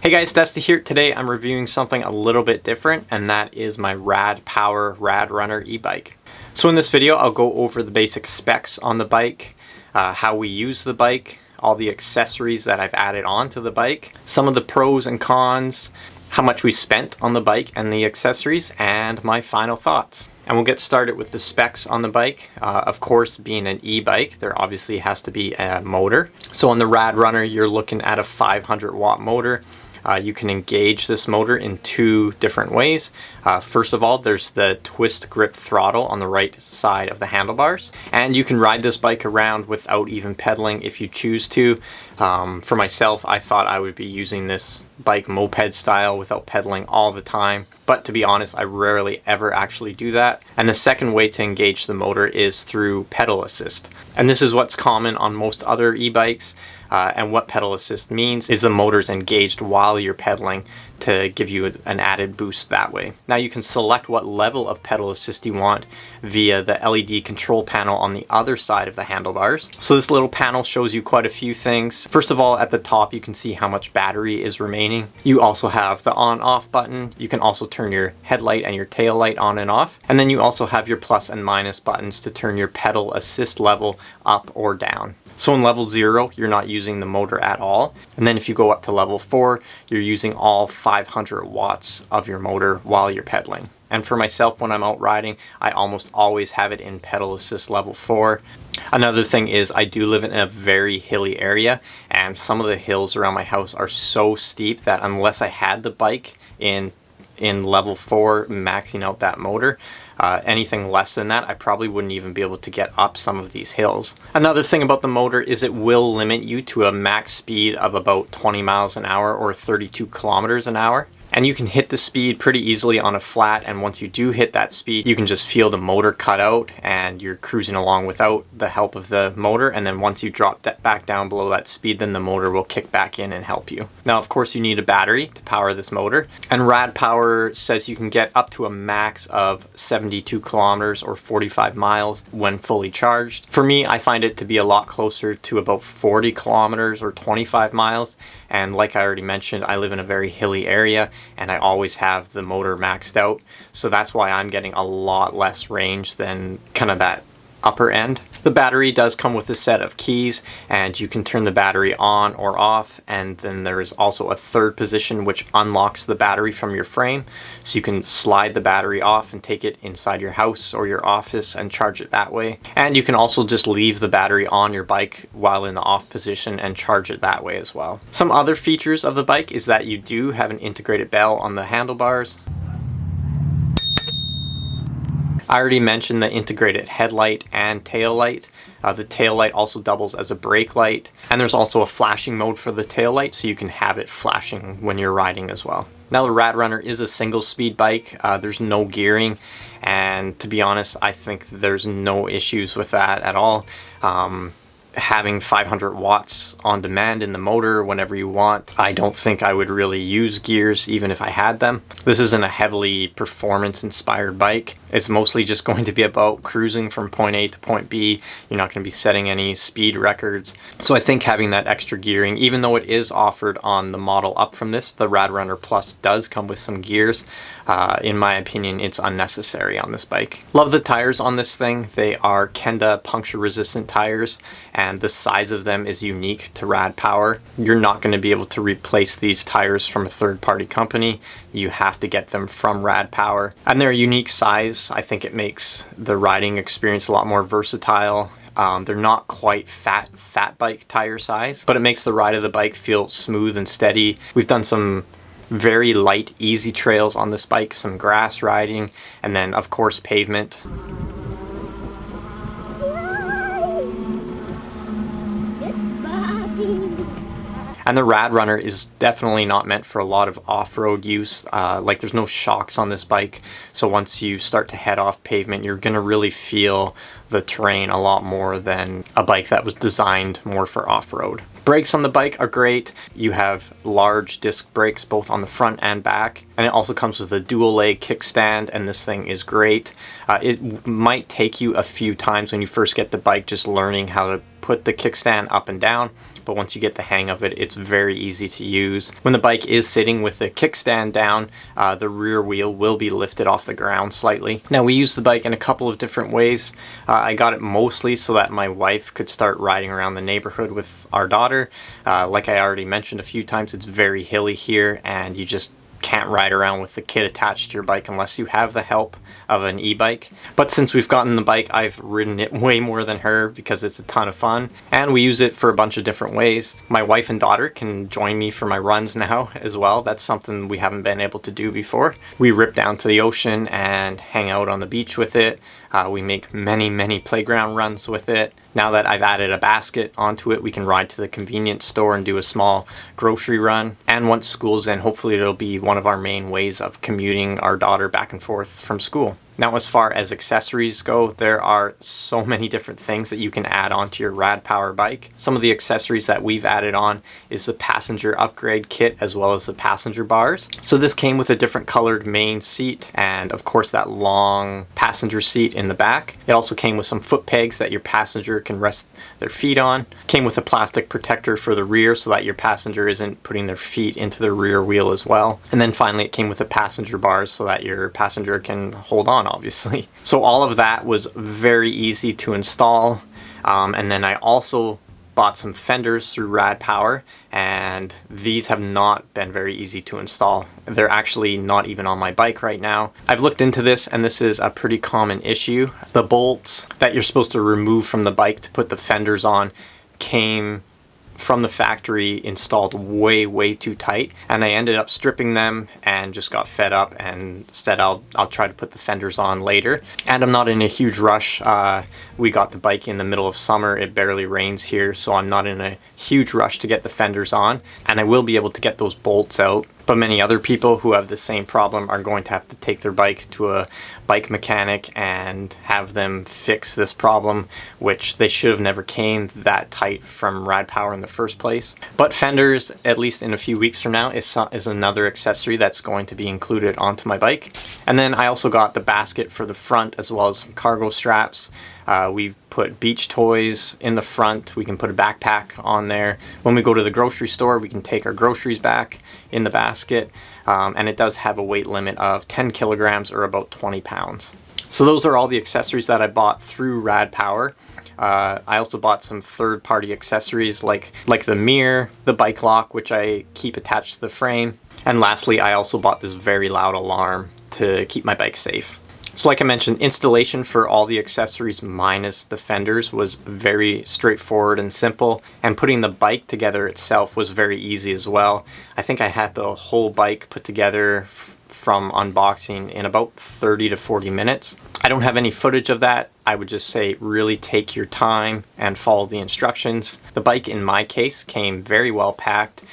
Hey guys, Dusty here. Today I'm reviewing something a little bit different, and that is my Radpower Radrunner e-bike. So in this video I'll go over the basic specs on the bike, how we use the bike, all the accessories that I've added onto the bike, some of the pros and cons, how much we spent on the bike and the accessories, and my final thoughts. And we'll get started with the specs on the bike. Of course, being an e-bike, there obviously has to be a motor. So on the Radrunner, you're looking at a 500 watt motor. You can engage this motor in two different ways. First of all, there's the twist grip throttle on the right side of the handlebars, and you can ride this bike around without even pedaling if you choose to. For myself, I thought I would be using this bike moped style without pedaling all the time, but to be honest, I rarely ever actually do that. And the second way to engage the motor is through pedal assist, and this is what's common on most other e-bikes. And what pedal assist means is the motor's engaged while you're pedaling to give you an added boost that way. Now you can select what level of pedal assist you want via the LED control panel on the other side of the handlebars. So this little panel shows you quite a few things. First of all, at the top you can see how much battery is remaining. You also have the on-off button. You can also turn your headlight and your tail light on and off. And then you also have your plus and minus buttons to turn your pedal assist level up or down. So in level 0, you're not using the motor at all. And then if you go up to level 4, you're using all 500 watts of your motor while you're pedaling. And for myself, when I'm out riding, I almost always have it in pedal assist level 4. Another thing is I do live in a very hilly area, and some of the hills around my house are so steep that unless I had the bike in level 4 maxing out that motor, anything less than that I probably wouldn't even be able to get up some of these hills. Another thing about the motor is it will limit you to a max speed of about 20 miles an hour or 32 kilometers an hour. And you can hit the speed pretty easily on a flat, and once you do hit that speed, you can just feel the motor cut out and you're cruising along without the help of the motor. And then once you drop that back down below that speed, then the motor will kick back in and help you. Now, of course, you need a battery to power this motor, and Radpower says you can get up to a max of 72 kilometers or 45 miles when fully charged. For me, I find it to be a lot closer to about 40 kilometers or 25 miles. And like I already mentioned, I live in a very hilly area, and I always have the motor maxed out. So that's why I'm getting a lot less range than kind of that upper end. The battery does come with a set of keys, and you can turn the battery on or off, and then there is also a third position which unlocks the battery from your frame, so you can slide the battery off and take it inside your house or your office and charge it that way. And you can also just leave the battery on your bike while in the off position and charge it that way as well. Some other features of the bike is that you do have an integrated bell on the handlebars. I already mentioned the integrated headlight and tail light. The tail light also doubles as a brake light, and there's also a flashing mode for the tail light, so you can have it flashing when you're riding as well. Now, the Radrunner is a single speed bike. There's no gearing, and to be honest, I think there's no issues with that at all. Having 500 watts on demand in the motor whenever you want, I don't think I would really use gears even if I had them. This isn't a heavily performance inspired bike. It's mostly just going to be about cruising from point A to point B. You're not going to be setting any speed records. So I think having that extra gearing, even though it is offered on the model up from this, the Radrunner Plus does come with some gears. In my opinion, it's unnecessary on this bike. Love the tires on this thing. They are Kenda puncture resistant tires, and the size of them is unique to Radpower. You're not going to be able to replace these tires from a third-party company. You have to get them from Radpower, and they're a unique size. I think it makes the riding experience a lot more versatile. They're not quite fat bike tire size, but it makes the ride of the bike feel smooth and steady. We've done some very light, easy trails on this bike, some grass riding, and then of course pavement. And the Radrunner is definitely not meant for a lot of off-road use. Like, there's no shocks on this bike, so once you start to head off pavement, you're gonna really feel the terrain a lot more than a bike that was designed more for off-road. Brakes on the bike are great. You have large disc brakes both on the front and back, and it also comes with a dual leg kickstand, and this thing is great. It might take you a few times when you first get the bike just learning how to put the kickstand up and down, but once you get the hang of it, it's very easy to use. When the bike is sitting with the kickstand down, the rear wheel will be lifted off the ground slightly. Now, we use the bike in a couple of different ways. I got it mostly so that my wife could start riding around the neighborhood with our daughter. Like I already mentioned a few times, it's very hilly here, and you just can't ride around with the kid attached to your bike unless you have the help of an e-bike. But since we've gotten the bike, I've ridden it way more than her because it's a ton of fun, and we use it for a bunch of different ways. My wife and daughter can join me for my runs now as well. That's something we haven't been able to do before. We rip down to the ocean and hang out on the beach with it. We make many playground runs with it. Now that I've added a basket onto it, we can ride to the convenience store and do a small grocery run. And once school's in, hopefully it'll be one of our main ways of commuting our daughter back and forth from school. Now, as far as accessories go, there are so many different things that you can add onto your Radpower bike. Some of the accessories that we've added on is the passenger upgrade kit as well as the passenger bars. So this came with a different colored main seat and of course that long passenger seat in the back. It also came with some foot pegs that your passenger can rest their feet on. Came with a plastic protector for the rear so that your passenger isn't putting their feet into the rear wheel as well. And then finally it came with the passenger bars so that your passenger can hold on, obviously. So all of that was very easy to install. And then I also bought some fenders through Radpower, and these have not been very easy to install. They're actually not even on my bike right now. I've looked into this, and this is a pretty common issue. The bolts that you're supposed to remove from the bike to put the fenders on came from the factory installed way too tight, and I ended up stripping them and just got fed up and said I'll try to put the fenders on later. And I'm not in a huge rush. We got the bike in the middle of summer. It barely rains here, so I'm not in a huge rush to get the fenders on, and I will be able to get those bolts out. But many other people who have the same problem are going to have to take their bike to a bike mechanic and have them fix this problem, which they should have never came that tight from Radpower in the first place. But fenders, at least in a few weeks from now, is another accessory that's going to be included onto my bike. And then I also got the basket for the front as well as some cargo straps. We put beach toys in the front. We can put a backpack on there. When we go to the grocery store, we can take our groceries back in the basket. And it does have a weight limit of 10 kilograms or about 20 pounds. So those are all the accessories that I bought through Radpower. I also bought some third-party accessories like the mirror, the bike lock, which I keep attached to the frame. And lastly, I also bought this very loud alarm to keep my bike safe. So like I mentioned, installation for all the accessories minus the fenders was very straightforward and simple, and putting the bike together itself was very easy as well. I think I had the whole bike put together from unboxing in about 30 to 40 minutes. I don't have any footage of that. I would just say really take your time and follow the instructions. The bike in my case came very well packed.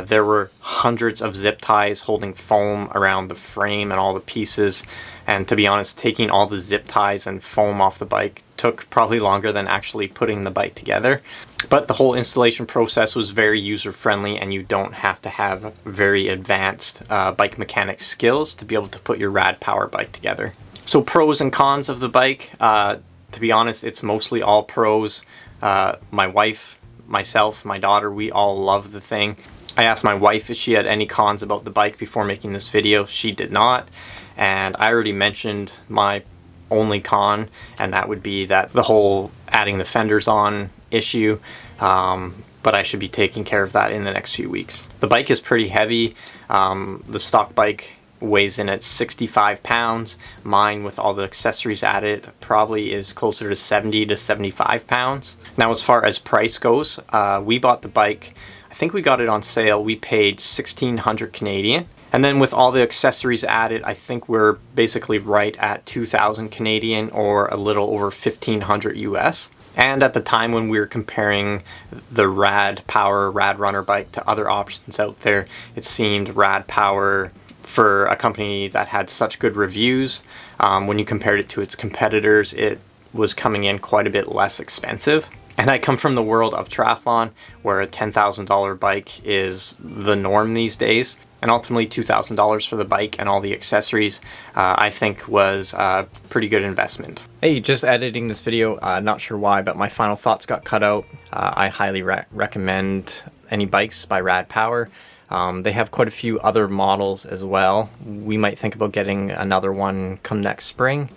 There were hundreds of zip ties holding foam around the frame and all the pieces. And to be honest, taking all the zip ties and foam off the bike took probably longer than actually putting the bike together. But the whole installation process was very user-friendly, and you don't have to have very advanced bike mechanic skills to be able to put your Radpower bike together. So pros and cons of the bike. To be honest, it's mostly all pros. My wife, myself, my daughter, we all love the thing. I asked my wife if she had any cons about the bike before making this video. She did not. And I already mentioned my only con, and that would be that the whole adding the fenders on issue. But I should be taking care of that in the next few weeks. The bike is pretty heavy. The stock bike weighs in at 65 pounds. Mine, with all the accessories added, probably is closer to 70 to 75 pounds. Now, as far as price goes, we bought the bike, I think we got it on sale. We paid 1,600 Canadian. And then with all the accessories added, I think we're basically right at 2,000 Canadian or a little over 1,500 US. And at the time when we were comparing the Radpower Radrunner bike to other options out there, it seemed Radpower, for a company that had such good reviews, when you compared it to its competitors, it was coming in quite a bit less expensive. And I come from the world of triathlon, where a $10,000 bike is the norm these days. And ultimately $2,000 for the bike and all the accessories, I think was a pretty good investment. Hey, just editing this video, not sure why, but my final thoughts got cut out. I highly recommend any bikes by Radpower. They have quite a few other models as well. We might think about getting another one come next spring.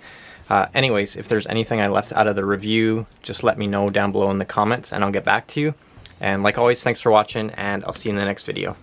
Anyways, if there's anything I left out of the review, just let me know down below in the comments and I'll get back to you. And like always, thanks for watching, and I'll see you in the next video.